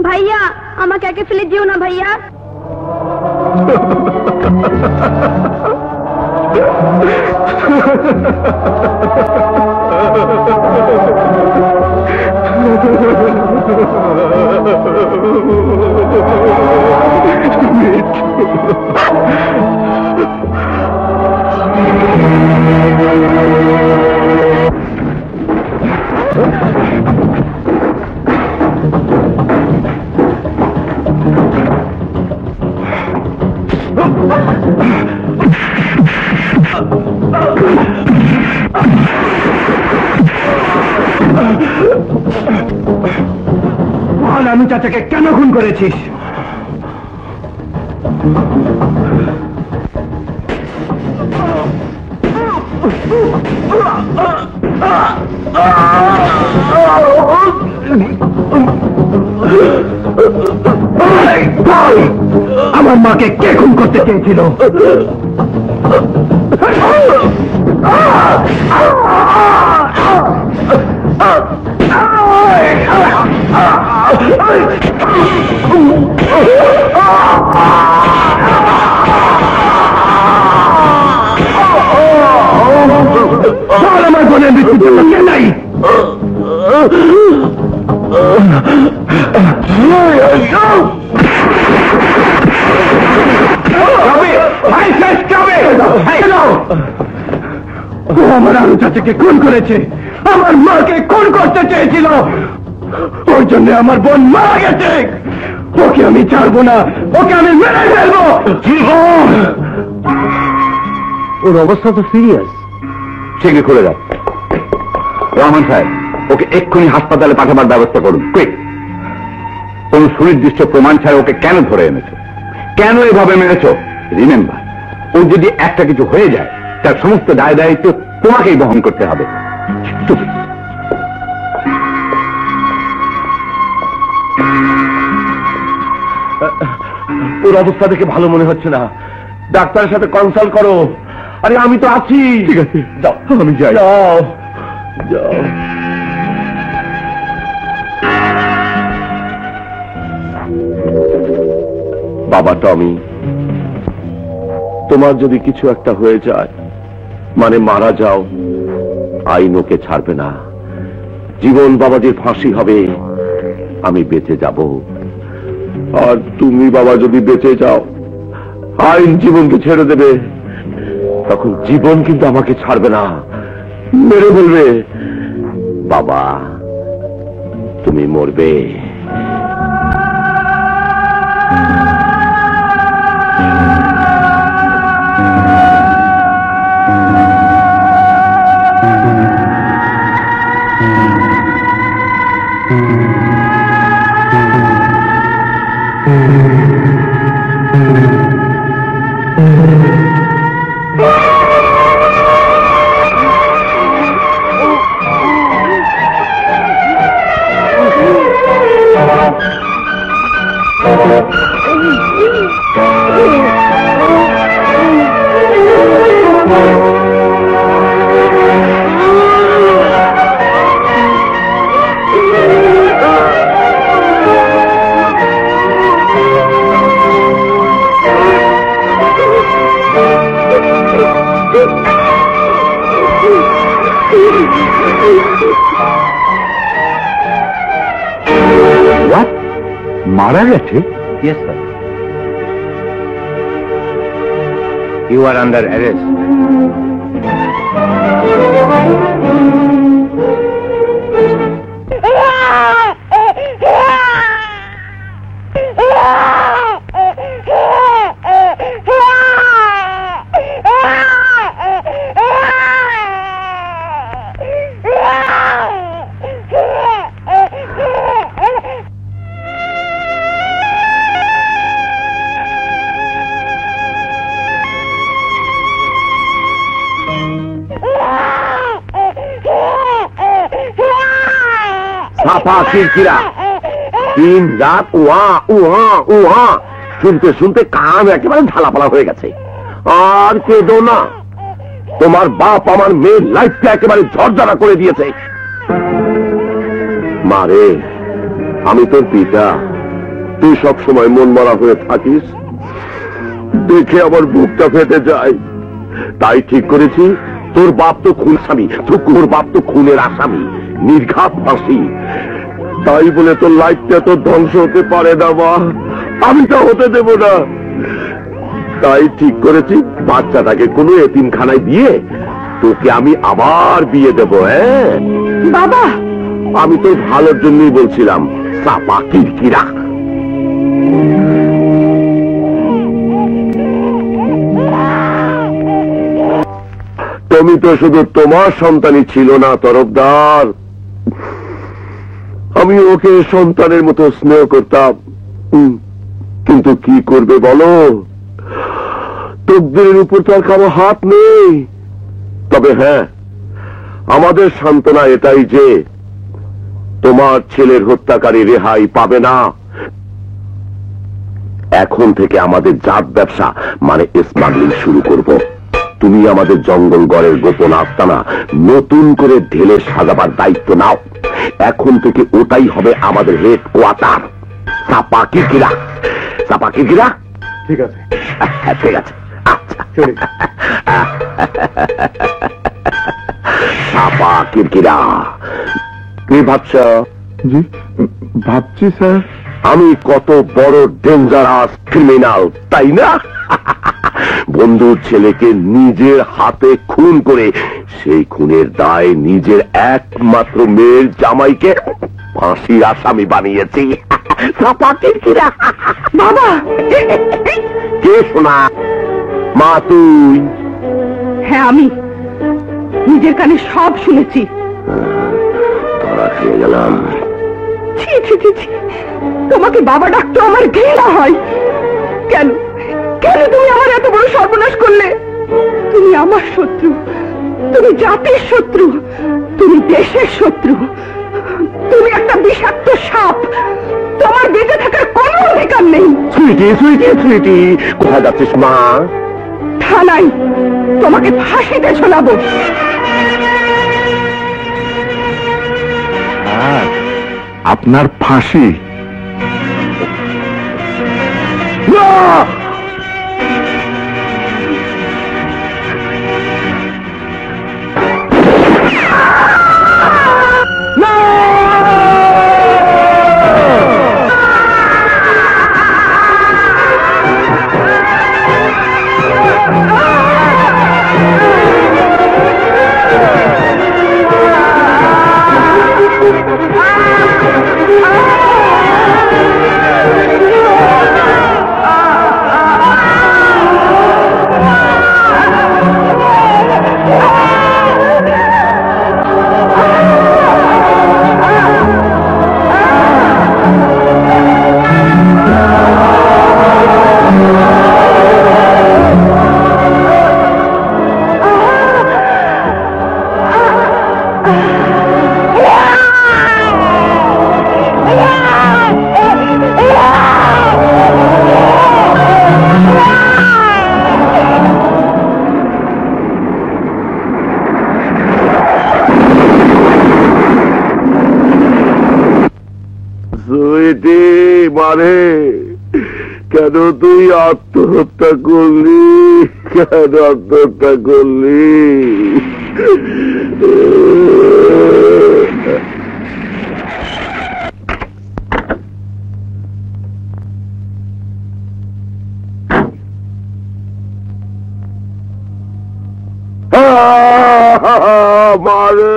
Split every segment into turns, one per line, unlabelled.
ভাইয়া আমাকে একে ফেলে দিও না ভাইয়া।
আমি চাচাকে কেন খুন করেছিস? আমার মাকে কে খুন করতে চেয়েছিল? আমার বোনের মৃত্যুর জন্য কে নাই? আমার আলু চাচাকে খুন করেছে, আমার মাকে খুন করতে চেয়েছিল, ওই জন্য আমার বোন মারা গেছে। ওকে আমি ছাড়বো না, ওকে আমি মেরে ফেলবো।
ওর অবস্থা তো সিরিয়াস। ঠিকই খুলে যাক। রহমান সাহেব, ওকে এক্ষুনি হাসপাতালে পাঠাবার ব্যবস্থা করুন, কুইক। কোন সুনির্দিষ্ট প্রমাণ ছাড়া ওকে কেন ধরে এনেছো, কেন এভাবে মেরেছো? রিমেম্বার, ও যদি একটা কিছু হয়ে যায় তার সমস্ত দায় দায়িত্ব তোমাকেই বহন করতে হবে।
ওর অবস্থা দেখে ভালো মনে হচ্ছে না, ডাক্তারের সাথে কনসাল্ট করো। আরে আমি তো আছি। ঠিক আছে, যাও, আমি যাই। যাও যাও। বাবা টমি, তোমার যদি কিছু একটা হয়ে যায়, মানে মারা যাও, আইন ওকে ছাড়বে না। জীবন বাবাজির ফাঁসি হবে, আমি বেঁচে যাব। আর তুমি বাবা যদি বেঁচে যাও, আইন জীবনকে ছেড়ে দেবে। তখন জীবন কিন্তু আমাকে ছাড়বে না, মেরে বলবে, বাবা তুমি মরবে। মারা গেছে?
Yes, sir. You are under arrest.
চাপা কিরকিরা দিন রাত উহা উহা উহা শুনতে শুনতে কান একেবারে ঢালাপালা হয়ে গেছে। আর কেঁদো না, তোমার বাপ আমার মেয়ের লাইফটা একেবারে ঝরঝরা করে দিয়েছে। মারে, আমি তোর পিতা, তুই সব সময় মন মরা হয়ে থাকিস দেখে আমার বুকটা ফেটে যায়। তাই ঠিক করেছি, তোর বাপ তো খুন স্বামী, তোর বাপ তো খুনের আসামি, নির্ঘাত ফাঁসি। তাই বলে তোর লাইফটা তো ধ্বংস হতে পারে না মা, আমি তা হতে দেব না। তাই ঠিক করেছি, বাচ্চাটাকে কোনো এতিমখানায় দিয়ে তোকে আমি আবার বিয়ে দেব। হ্যাঁ
বাবা,
আমি তোর ভালোর জন্যই বলছিলাম। চাপা কিরকিরা। তুমি তো শুধু তোমার সন্তানই ছিল না তরফদার, আমি ওকে সন্তানের মতো স্নেহ করতাম। কিন্তু কি করবে বলো, তকদিরের উপর তো আর কারো হাত নেই। তবে হ্যাঁ, আমাদের সান্ত্বনা এটাই যে তোমার ছেলের হত্যাকারী রেহাই পাবে না। এখন থেকে আমাদের জাত ব্যবসা মানে স্মাগলিং শুরু করব। তুমি আমাদের জঙ্গল গড়ের গোপন আস্তানা নতুন করে ঢেলে সাজাবার দায়িত্ব নাও। এখন থেকে ওটাই হবে আমাদের হেড কোয়ার্টার। চাপা কিরকিরা, চাপা কিরকিরা।
ঠিক আছে,
ঠিক আছে, আচ্ছা
চলি।
চাপা কিরকিরা। কি ভাবছ?
জি ভাবছি স্যার,
আমি কত বড় ডেঞ্জারাস ক্রিমিনাল, তাই না? বন্ধুর ছেলেকে নিজের হাতে খুন করে সেই খুনের দায় নিজের একমাত্র মেয়ের জামাইকে ফাঁসির আসামি বানিয়েছি। বাবা, কে শোনা? মা তুই?
হ্যাঁ আমি নিজের কানে সব শুনেছি।
ধরা খেয়ে গেলাম।
ছি ছি ছি ছি, তোমাকে বাবা ডাকতো আমার ঘৃণা হয়। কেন কেন তুমি আমার এত বড় সর্বনাশ করলে? তুমি আমার শত্রু, তুমি জাতির শত্রু, তুমি দেশের শত্রু, তুমি একটা বিষাক্ত সাপ। তোমার বেঁচে থাকার কোনো অধিকার নেই।
সুইটি সুইটি সুইটি, কোথায় যাচ্ছিস মা?
থানায় তোমাকে ফাঁসিতে ঝোলাবো।
আপনার ফাঁসি?
সুইটি মানে কেন তুই আত্মহত্যা করলি? কেন আত্মহত্যা করলি? মারে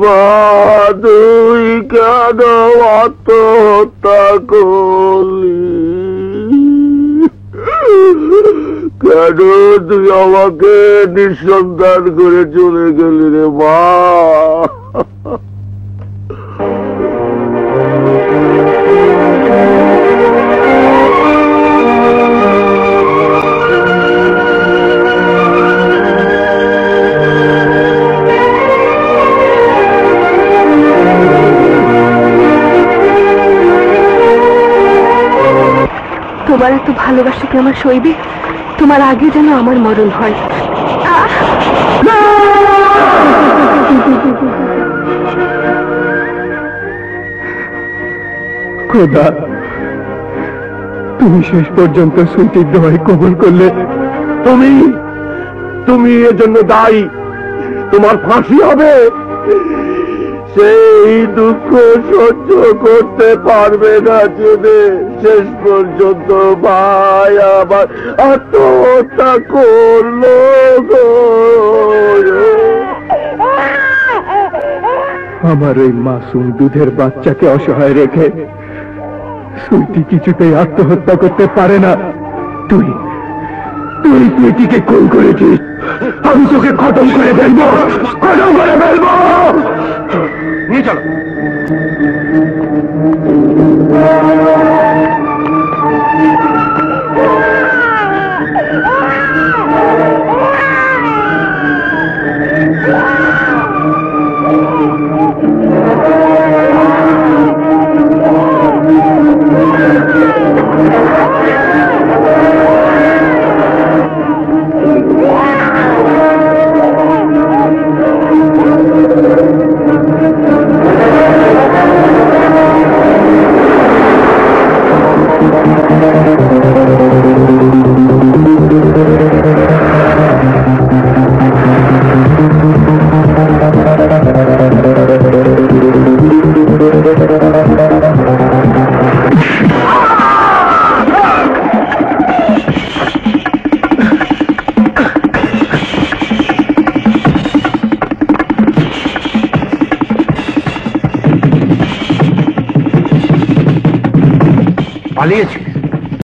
মা, তুই কেন আত্মহত্যা করলি? কেন তুই আমাকে নিঃসন্তান করে চলে গেলি রে মা?
তোমার এত ভালোবাসা কি আমার সইবে? তোমার আগে যেন আমার মরণ হয়।
খোদা, তুমি শেষ পর্যন্ত সুইটির দোয়াই কবুল করলে।
তুমি তুমি এর জন্য দায়ী। তোমার ফাঁসি হবে। সেই দুঃখ সহ্য করতে পারবে না জেনে শেষ পর্যন্ত ভাই আবার আত্মহত্যা করলো গো।
আমার ওই মাসুম দুধের বাচ্চাকে অসহায় রেখে সুইটি কিছুতেই আত্মহত্যা করতে পারে না। তুই তুই সুইটিকে খুন করেছিস। আমি তোকে খতম করে ফেলবো, খতম করে ফেলবো। নিয়ে চলো। পালিয়েছিস?